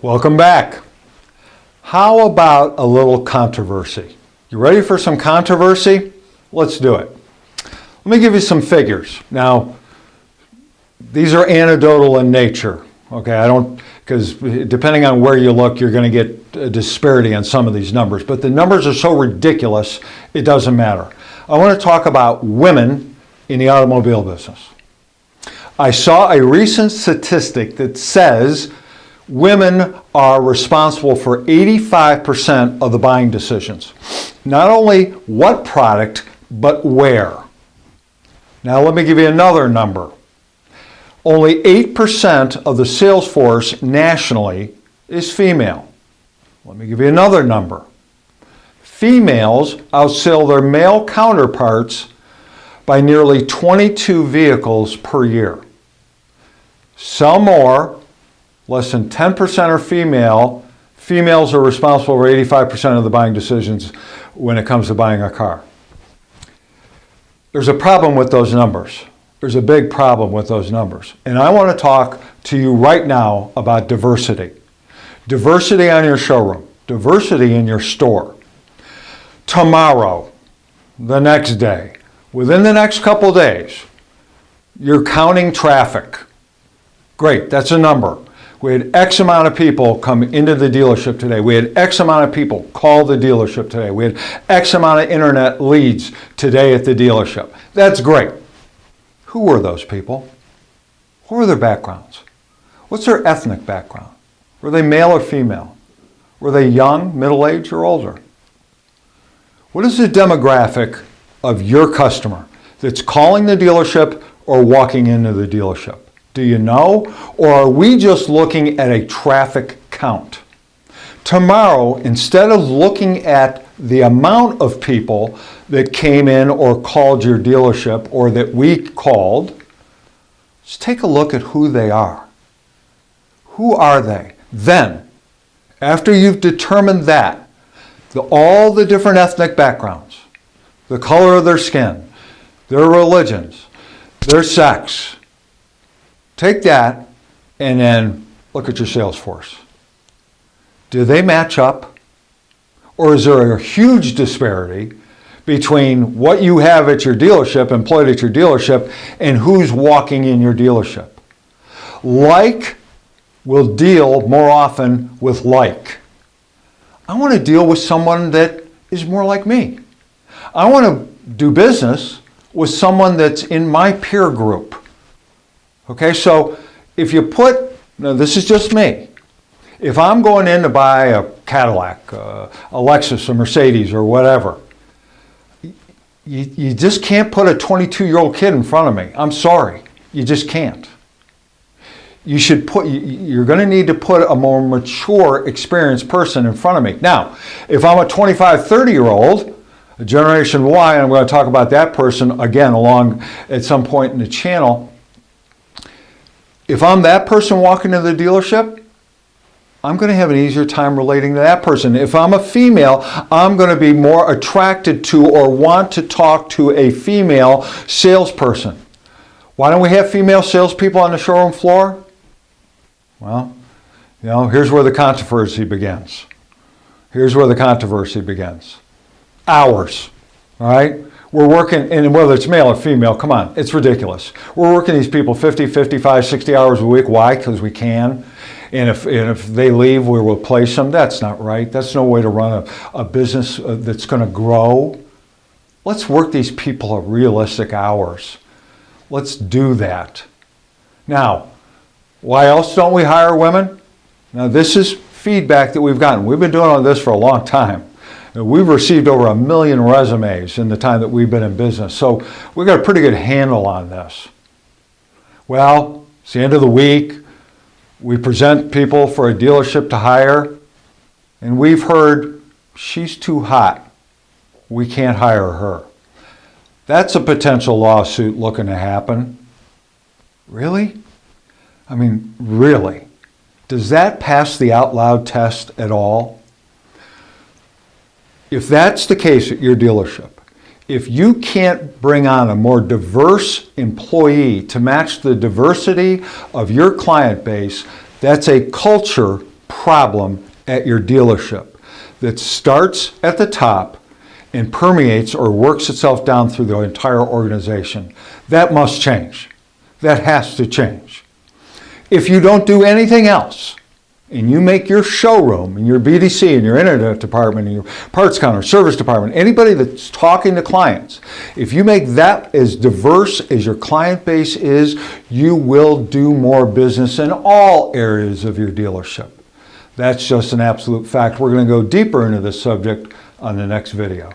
Welcome back. How about a little controversy? You ready for some controversy? Let's do it. Let me give you some figures. Now, these are anecdotal in nature. Okay, because depending on where you look, you're going to get a disparity on some of these numbers. But the numbers are so ridiculous, it doesn't matter. I want to talk about women in the automobile business. I saw a recent statistic that says women are responsible for 85% of the buying decisions. Not only what product, but where. Now let me give you another number. Only 8% of the sales force nationally is female. Let me give you another number. Females outsell their male counterparts by nearly 22 vehicles per year. Sell more, less than 10% are female. Females are responsible for 85% of the buying decisions when it comes to buying a car. There's a problem with those numbers. There's a big problem with those numbers. And I want to talk to you right now about diversity. Diversity on your showroom. Diversity in your store. Tomorrow, the next day, within the next couple days, you're counting traffic. Great, that's a number. We had X amount of people come into the dealership today. We had X amount of people call the dealership today. We had X amount of internet leads today at the dealership. That's great. Who were those people? What were their backgrounds? What's their ethnic background? Were they male or female? Were they young, middle-aged, or older? What is the demographic of your customer that's calling the dealership or walking into the dealership? Do you know? Or are we just looking at a traffic count? Tomorrow, instead of looking at the amount of people that came in or called your dealership or that we called, let's take a look at who they are. Who are they? Then, after you've determined that, all the different ethnic backgrounds, the color of their skin, their religions, their sex, take that and then look at your sales force. Do they match up? Or is there a huge disparity between what you have at your dealership, employed at your dealership, and who's walking in your dealership? Like will deal more often with like. I want to deal with someone that is more like me. I want to do business with someone that's in my peer group. Okay, so if you put, now this is just me. If I'm going in to buy a Cadillac, a Lexus, a Mercedes, or whatever, you just can't put a 22-year-old kid in front of me. I'm sorry, you just can't. You're going to need to put a more mature, experienced person in front of me. Now, if I'm a 25, 30-year-old, a Generation Y, and I'm going to talk about that person again along at some point in the channel, if I'm that person walking to the dealership, I'm going to have an easier time relating to that person. If I'm a female, I'm going to be more attracted to or want to talk to a female salesperson. Why don't we have female salespeople on the showroom floor? Well, here's where the controversy begins. Here's where the controversy begins. Hours, all right? We're working, and whether it's male or female, come on, it's ridiculous. We're working these people 50, 55, 60 hours a week. Why? Because we can. And if they leave, we'll replace them. That's not right. That's no way to run a business that's going to grow. Let's work these people at realistic hours. Let's do that. Now, why else don't we hire women? Now, this is feedback that we've gotten. We've been doing all this for a long time. We've received over 1 million resumes in the time that we've been in business. So we've got a pretty good handle on this. Well, it's the end of the week. We present people for a dealership to hire, and we've heard she's too hot. We can't hire her. That's a potential lawsuit looking to happen. Really? I mean, really? Does that pass the out loud test at all? If that's the case at your dealership, if you can't bring on a more diverse employee to match the diversity of your client base, that's a culture problem at your dealership that starts at the top and permeates or works itself down through the entire organization. That must change. That has to change. If you don't do anything else, and you make your showroom and your BDC and your internet department and your parts counter, service department, anybody that's talking to clients, if you make that as diverse as your client base is, you will do more business in all areas of your dealership. That's just an absolute fact. We're going to go deeper into this subject on the next video.